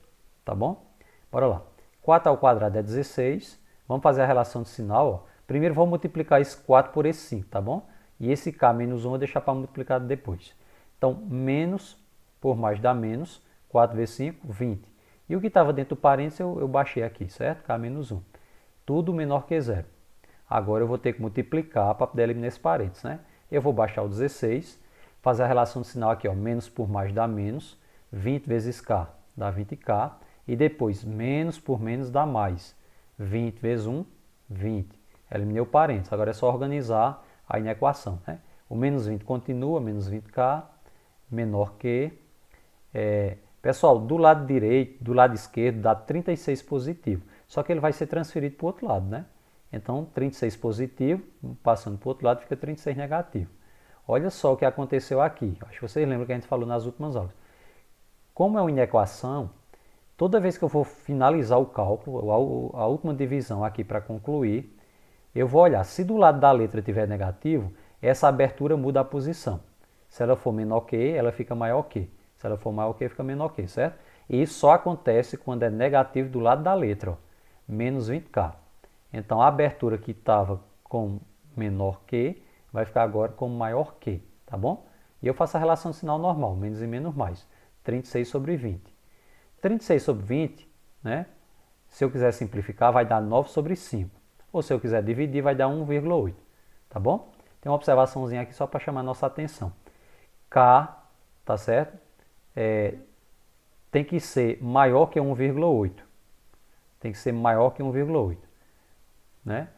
tá bom? Bora lá. 4 ao quadrado é 16, vamos fazer a relação de sinal, ó. Primeiro vou multiplicar esse 4 por esse 5, tá bom? E esse k menos 1 eu vou deixar para multiplicar depois. Então, menos por mais dá menos, 4 vezes 5, 20. E o que estava dentro do parênteses eu baixei aqui, certo? K menos 1. Tudo menor que zero. Agora eu vou ter que multiplicar para poder eliminar esse parênteses, né? Eu vou baixar o 16, fazer a relação de sinal aqui, ó, menos por mais dá menos, 20 vezes k dá 20k, e depois menos por menos dá mais, 20 vezes 1, 20. Eliminei o parênteses, agora é só organizar aí na equação, né? O menos 20 continua, menos 20k, menor que... Pessoal, do lado direito, do lado esquerdo dá 36 positivo, só que ele vai ser transferido para o outro lado, né? Então, 36 positivo, passando para o outro lado, fica 36 negativo. Olha só o que aconteceu aqui. Acho que vocês lembram que a gente falou nas últimas aulas. Como é uma inequação, toda vez que eu for finalizar o cálculo, a última divisão aqui para concluir, eu vou olhar. Se do lado da letra tiver negativo, essa abertura muda a posição. Se ela for menor que, ela fica maior que. Se ela for maior que, fica menor que, certo? E isso só acontece quando é negativo do lado da letra, ó, menos 20k. Então, a abertura que estava com menor que, vai ficar agora com maior que, tá bom? E eu faço a relação de sinal normal, menos e menos mais, 36 sobre 20. 36 sobre 20, né? Se eu quiser simplificar, vai dar 9 sobre 5. Ou se eu quiser dividir, vai dar 1,8, tá bom? Tem uma observaçãozinha aqui só para chamar a nossa atenção. K, tá certo? Tem que ser maior que 1,8. Tem que ser maior que 1,8. Né?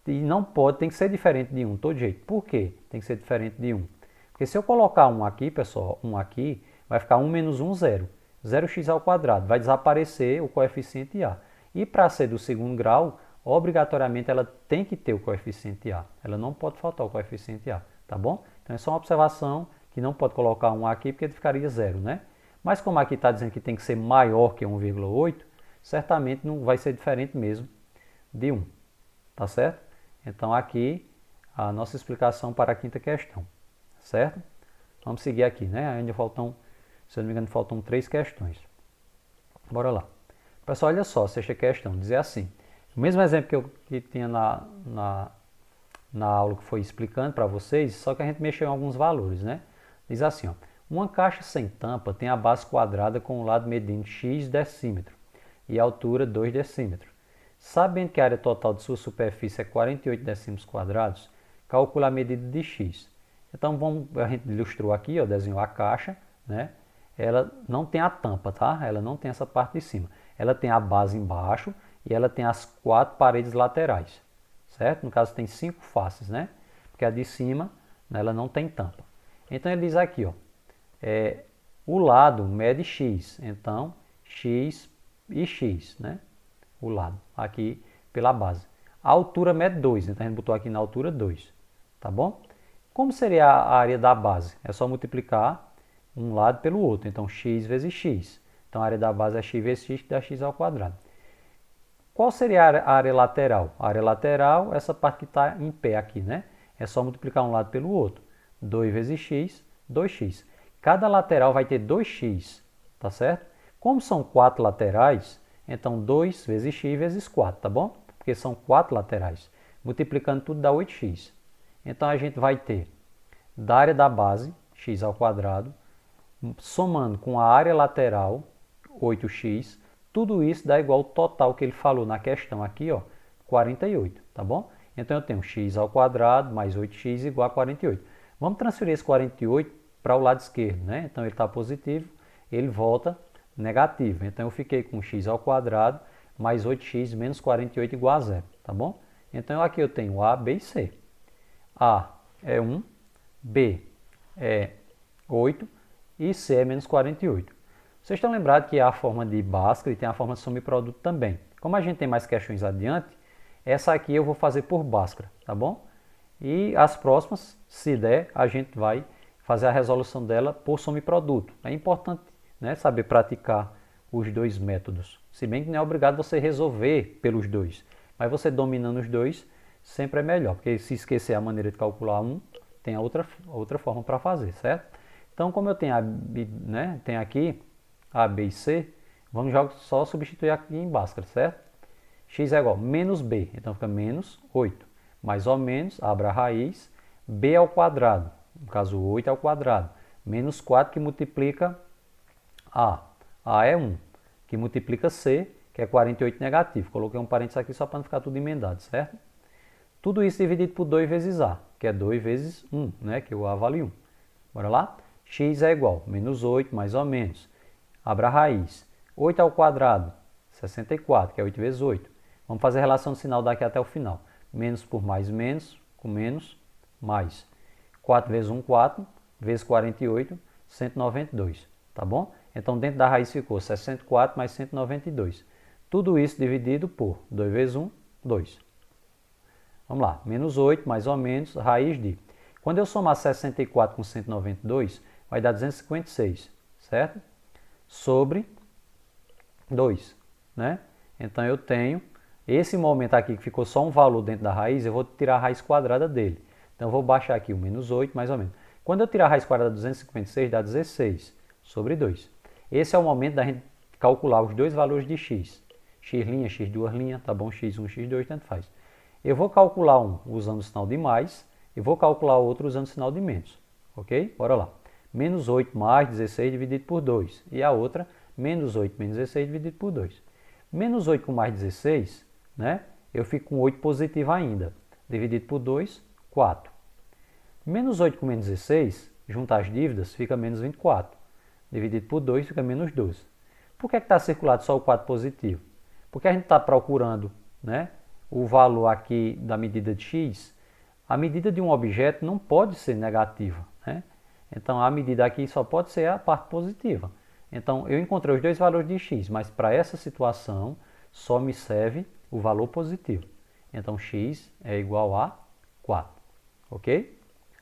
E não pode, tem que ser diferente de 1, todo jeito. Por quê? Tem que ser diferente de 1. Porque se eu colocar 1 aqui, pessoal, 1 aqui, vai ficar 1 menos 1, 0. 0x ao quadrado, vai desaparecer o coeficiente A. E para ser do segundo grau, obrigatoriamente ela tem que ter o coeficiente A. Ela não pode faltar o coeficiente A, tá bom? Então é só uma observação que não pode colocar 1 aqui porque ficaria 0, né? Mas como aqui está dizendo que tem que ser maior que 1,8, certamente não vai ser diferente mesmo de 1. Tá certo? Então aqui a nossa explicação para a quinta questão, certo? Vamos seguir aqui, né? Ainda faltam, se eu não me engano, faltam 3 questões. Bora lá. Pessoal, olha só, sexta questão, dizer assim, o mesmo exemplo que tinha na aula que foi explicando para vocês, só que a gente mexeu em alguns valores, né? Diz assim, ó, uma caixa sem tampa tem a base quadrada com o lado medindo x decímetro e a altura 2 decímetros. Sabendo que a área total de sua superfície é 48 decímetros quadrados, calcula a medida de x. Então, a gente ilustrou aqui, ó, desenhou a caixa, né? Ela não tem a tampa, tá? Ela não tem essa parte de cima. Ela tem a base embaixo e ela tem as 4 paredes laterais, certo? No caso, tem 5 faces, né? Porque a de cima, né, ela não tem tampa. Então, ele diz aqui, ó, o lado mede x, então, x e x, né? O lado, aqui pela base. A altura mede 2, então a gente botou aqui na altura 2, tá bom? Como seria a área da base? É só multiplicar um lado pelo outro, então x vezes x. Então a área da base é x vezes x, que dá x ao quadrado. Qual seria a área lateral? A área lateral, essa parte que está em pé aqui, né? É só multiplicar um lado pelo outro. 2 vezes x, 2x. Cada lateral vai ter 2x, tá certo? Como são 4 laterais, então 2 vezes x vezes 4, tá bom? Porque são 4 laterais. Multiplicando tudo dá 8x. Então a gente vai ter da área da base, x ao quadrado, somando com a área lateral, 8x, tudo isso dá igual ao total que ele falou na questão aqui, ó, 48, tá bom? Então eu tenho x ao quadrado mais 8x igual a 48. Vamos transferir esse 48 para o lado esquerdo, né? Então ele está positivo, ele volta negativo. Então eu fiquei com x ao quadrado mais 8x menos 48 igual a 0, tá bom? Então aqui eu tenho A, B e C. A é 1, B é 8 e C é menos 48. Vocês estão lembrados que há a forma de Bhaskara e tem a forma de soma e produto também. Como a gente tem mais questões adiante, essa aqui eu vou fazer por Bhaskara, tá bom? E as próximas, se der, a gente vai fazer a resolução dela por soma e produto. É importante, né, saber praticar os dois métodos. Se bem que não é obrigado você resolver pelos dois, mas você dominando os dois sempre é melhor, porque se esquecer a maneira de calcular um, tem a outra forma para fazer, certo? Então, como eu tenho, tenho aqui A, B e C, vamos só substituir aqui em Bhaskara, certo? X é igual a menos B, então fica menos 8. Mais ou menos, abra a raiz, B ao quadrado, no caso 8 ao quadrado, menos 4 que multiplica A. A é 1, que multiplica C, que é 48 negativo. Coloquei um parênteses aqui só para não ficar tudo emendado, certo? Tudo isso dividido por 2 vezes A, que é 2 vezes 1, né? Que o A vale 1. Bora lá? X é igual a menos 8, mais ou menos. Abra a raiz. 8 ao quadrado, 64, que é 8 vezes 8. Vamos fazer a relação de sinal daqui até o final. Menos por mais, menos, com menos, mais. 4 vezes 1, 4, vezes 48, 192. Tá bom? Então, dentro da raiz ficou 64 mais 192. Tudo isso dividido por 2 vezes 1, 2. Vamos lá, menos 8, mais ou menos, raiz de... Quando eu somar 64 com 192, vai dar 256, certo? Sobre 2, né? Então, eu tenho esse momento aqui que ficou só um valor dentro da raiz, eu vou tirar a raiz quadrada dele. Então, eu vou baixar aqui o menos 8, mais ou menos. Quando eu tirar a raiz quadrada de 256, dá 16 sobre 2. Esse é o momento da gente calcular os dois valores de x. X', x2', tá bom? x1, x2, tanto faz. Eu vou calcular um usando o sinal de mais e vou calcular outro usando o sinal de menos. Ok? Bora lá. Menos 8 mais 16 dividido por 2. E a outra, menos 8 menos 16 dividido por 2. Menos 8 com mais 16, né? Eu fico com 8 positivo ainda. Dividido por 2, 4. Menos 8 com menos 16, juntar as dívidas, fica menos 24. Dividido por 2, fica menos 12. Por que está circulado só o 4 positivo? Porque a gente está procurando, né, o valor aqui da medida de x. A medida de um objeto não pode ser negativa, né? Então, a medida aqui só pode ser a parte positiva. Então, eu encontrei os dois valores de x, mas para essa situação só me serve o valor positivo. Então, x é igual a 4. Ok?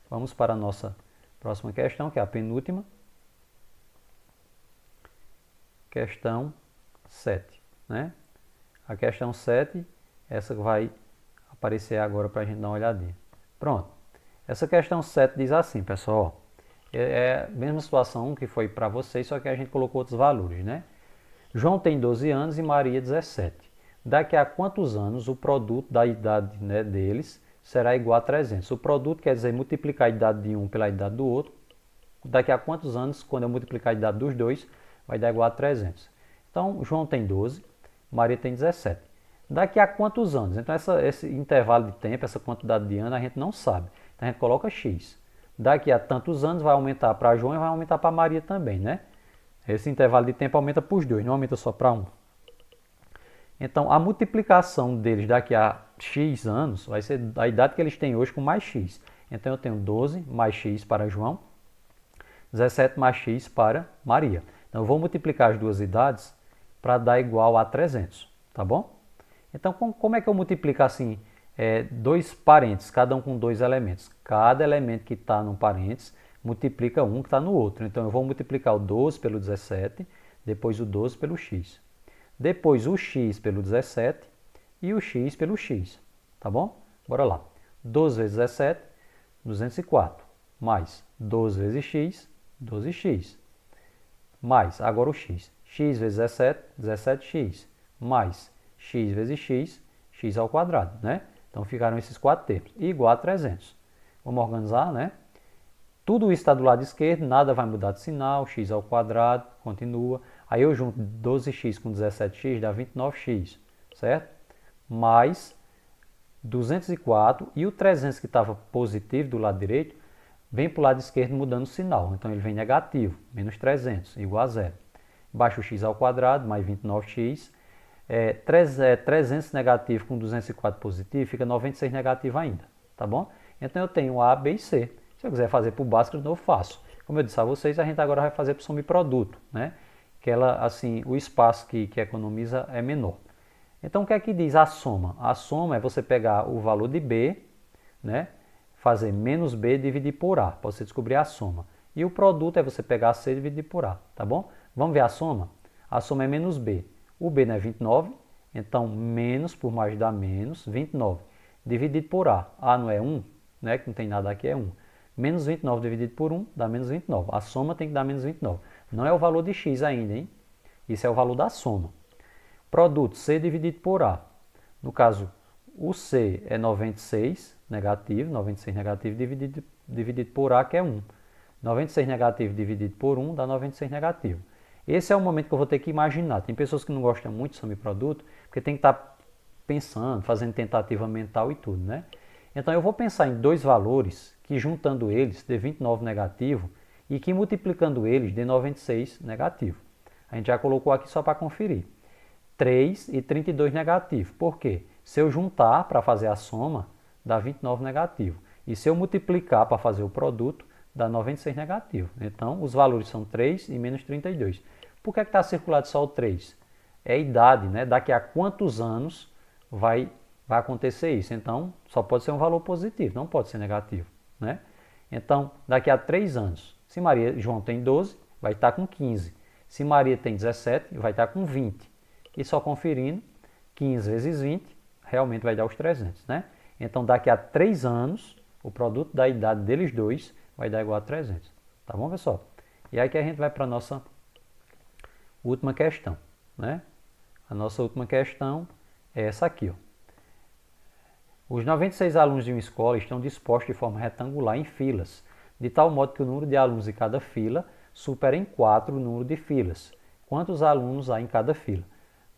Vamos para a nossa próxima questão, que é a penúltima. Questão 7. Né? A questão 7, essa vai aparecer agora para a gente dar uma olhadinha. Pronto. Essa questão 7 diz assim, pessoal. É a mesma situação que foi para vocês, só que a gente colocou outros valores, né? João tem 12 anos e Maria 17. Daqui a quantos anos o produto da idade, né, deles será igual a 300? O produto quer dizer multiplicar a idade de um pela idade do outro. Daqui a quantos anos, quando eu multiplicar a idade dos dois, vai dar igual a 300. Então, João tem 12, Maria tem 17. Daqui a quantos anos? Então, esse intervalo de tempo, essa quantidade de anos, a gente não sabe. Então, a gente coloca x. Daqui a tantos anos vai aumentar para João e vai aumentar para Maria também, né? Esse intervalo de tempo aumenta para os dois, não aumenta só para um. Então, a multiplicação deles daqui a x anos vai ser a idade que eles têm hoje com mais x. Então, eu tenho 12 mais x para João, 17 mais x para Maria. Então, eu vou multiplicar as duas idades para dar igual a 300, tá bom? Então, como é que eu multiplico assim, dois parênteses, cada um com dois elementos? Cada elemento que está num parênteses multiplica um que está no outro. Então, eu vou multiplicar o 12 pelo 17, depois o 12 pelo x. Depois o x pelo 17 e o x pelo x, tá bom? Bora lá. 12 vezes 17, 204. Mais 12 vezes x, 12x. Mais, agora o x. X vezes 17, 17x. Mais x vezes x, x ao quadrado, né? Então, ficaram esses quatro termos. Igual a 300. Vamos organizar, né? Tudo isso está do lado esquerdo, nada vai mudar de sinal. X ao quadrado, continua. Aí eu junto 12x com 17x, dá 29x, certo? Mais 204 e o 300 que estava positivo do lado direito, vem para o lado esquerdo mudando o sinal. Então, ele vem negativo, menos 300, igual a zero. Baixa o x ao quadrado, mais 29x. 300 negativo com 204 positivo, fica 96 negativo ainda, tá bom? Então, eu tenho A, B e C. Se eu quiser fazer por Bhaskara, eu faço. Como eu disse a vocês, a gente agora vai fazer para soma e produto, né? Que ela, assim, o espaço que economiza é menor. Então, o que é que diz a soma? A soma é você pegar o valor de B, né? Fazer menos B dividir por A, para você descobrir a soma. E o produto é você pegar C e dividir por A, tá bom? Vamos ver a soma? A soma é menos B. O B não é 29, então menos por mais dá menos, 29. Dividido por A. A não é 1, né? Que não tem nada aqui, é 1. Menos 29 dividido por 1 dá menos 29. A soma tem que dar menos 29. Não é o valor de x ainda, hein? Isso é o valor da soma. Produto C dividido por A. No caso, o C é 96 negativo, 96 negativo dividido por A, que é 1. 96 negativo dividido por 1 dá 96 negativo. Esse é o momento que eu vou ter que imaginar. Tem pessoas que não gostam muito de soma e produto, porque tem que estar pensando, fazendo tentativa mental e tudo, né? Então eu vou pensar em dois valores que juntando eles dê 29 negativo e que multiplicando eles dê 96 negativo. A gente já colocou aqui só para conferir. 3 e 32 negativo. Por quê? Se eu juntar para fazer a soma, dá 29 negativo. E se eu multiplicar para fazer o produto, dá 96 negativo. Então, os valores são 3 e menos 32. Por que está circulado só o 3? É a idade, né? Daqui a quantos anos vai acontecer isso. Então, só pode ser um valor positivo, não pode ser negativo, né? Então, daqui a 3 anos, se Maria João tem 12, vai estar com 15. Se Maria tem 17, vai estar com 20. E só conferindo, 15 vezes 20, realmente vai dar os 300, né? Então, daqui a 3 anos, o produto da idade deles dois vai dar igual a 300. Tá bom, pessoal? E aí que a gente vai para a nossa última questão, né? A nossa última questão é essa aqui, ó. Os 96 alunos de uma escola estão dispostos de forma retangular em filas, de tal modo que o número de alunos em cada fila supera em 4 o número de filas. Quantos alunos há em cada fila?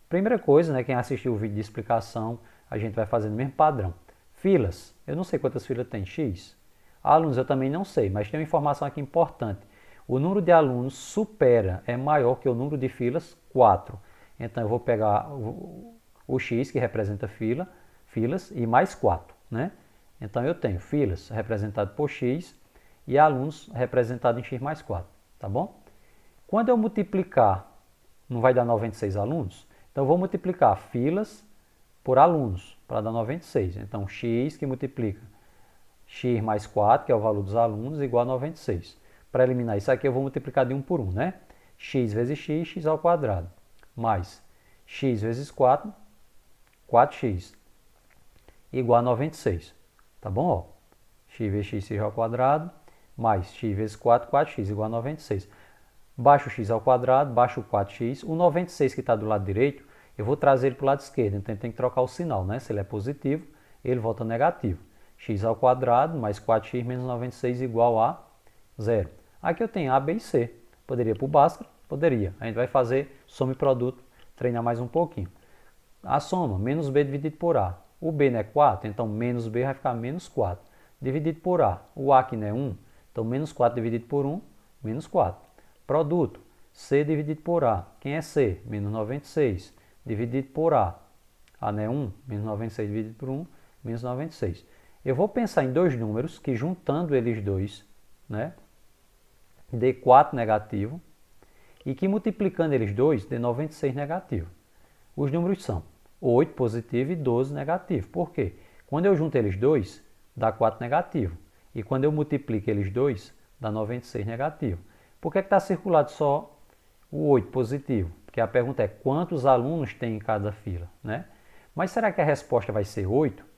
Primeira coisa, né, quem assistiu o vídeo de explicação, a gente vai fazendo o mesmo padrão. Filas, eu não sei quantas filas tem, X. Alunos, eu também não sei, mas tem uma informação aqui importante. O número de alunos supera, é maior que o número de filas, 4. Então, eu vou pegar o X, que representa filas, e mais 4, né? Então, eu tenho filas representado por X e alunos representado em X mais 4, tá bom? Quando eu multiplicar, não vai dar 96 alunos? Então, eu vou multiplicar filas por alunos, para dar 96. Então, X que multiplica X mais 4, que é o valor dos alunos, igual a 96. Para eliminar isso aqui, eu vou multiplicar de 1 por 1, né? X vezes X, X ao quadrado. Mais X vezes 4, 4X, igual a 96. Tá bom? Ó, X vezes X, X ao quadrado, mais X vezes 4, 4X, igual a 96. Baixo o X ao quadrado, baixo o 4X. O 96 que está do lado direito, eu vou trazer ele para o lado esquerdo. Então, tem que trocar o sinal, né? Se ele é positivo, ele volta negativo. X ao quadrado mais 4x menos 96 igual a 0. Aqui eu tenho A, B e C. Poderia ir para o Bhaskara? Poderia. A gente vai fazer soma e produto, treinar mais um pouquinho. A soma, menos B dividido por A. O B não é 4, então menos B vai ficar menos 4. Dividido por A. O A aqui não é 1, então menos 4 dividido por 1, menos 4. Produto, C dividido por A. Quem é C? Menos 96. Dividido por A. A não é 1, menos 96 dividido por 1, menos 96. Eu vou pensar em dois números que juntando eles dois, né, dê 4 negativo e que multiplicando eles dois dê 96 negativo. Os números são 8 positivo e 12 negativo. Por quê? Quando eu junto eles dois, dá 4 negativo. E quando eu multiplico eles dois, dá 96 negativo. Por que está circulado só o 8 positivo? Porque a pergunta é quantos alunos tem em cada fila, né? Mas será que a resposta vai ser 8?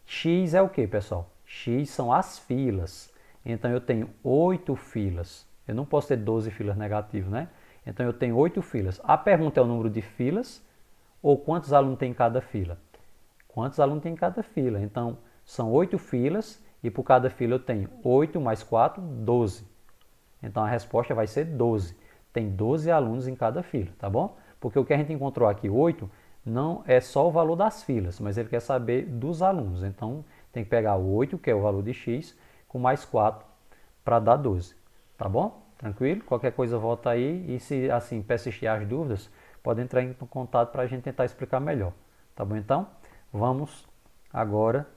X é o que, pessoal? X são as filas. Então, eu tenho 8 filas. Eu não posso ter 12 filas negativas, né? Então, eu tenho 8 filas. A pergunta é o número de filas ou quantos alunos tem em cada fila? Quantos alunos tem em cada fila? Então, são 8 filas e por cada fila eu tenho 8 mais 4, 12. Então, a resposta vai ser 12. Tem 12 alunos em cada fila, tá bom? Porque o que a gente encontrou aqui, 8, não é só o valor das filas, mas ele quer saber dos alunos. Então, tem que pegar o 8, que é o valor de X, com mais 4 para dar 12. Tá bom? Tranquilo? Qualquer coisa volta aí e se assim persistir as dúvidas, pode entrar em contato para a gente tentar explicar melhor. Tá bom? Então, vamos agora,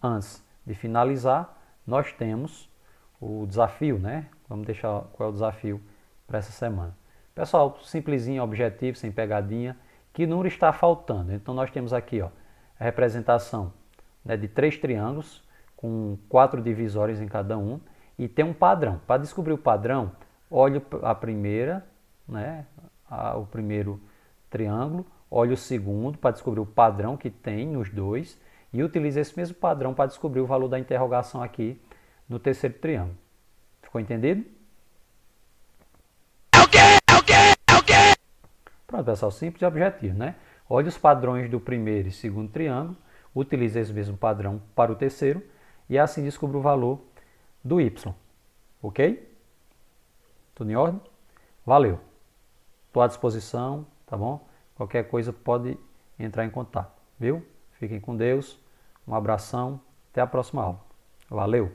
antes de finalizar, nós temos o desafio, né? Vamos deixar qual é o desafio para essa semana. Pessoal, simplesinho, objetivo, sem pegadinha. Que número está faltando? Então nós temos aqui a representação, né, de 3 triângulos com 4 divisórias em cada um e tem um padrão. Para descobrir o padrão, olhe a primeira, né, o primeiro triângulo, olhe o segundo para descobrir o padrão que tem nos dois e utilize esse mesmo padrão para descobrir o valor da interrogação aqui no terceiro triângulo. Ficou entendido? Pronto, pessoal, simples e objetivo, né? Olhe os padrões do primeiro e segundo triângulo, utilize esse mesmo padrão para o terceiro e assim descubra o valor do y. Ok? Tudo em ordem? Valeu! Estou à disposição, tá bom? Qualquer coisa pode entrar em contato, viu? Fiquem com Deus, um abração, até a próxima aula. Valeu!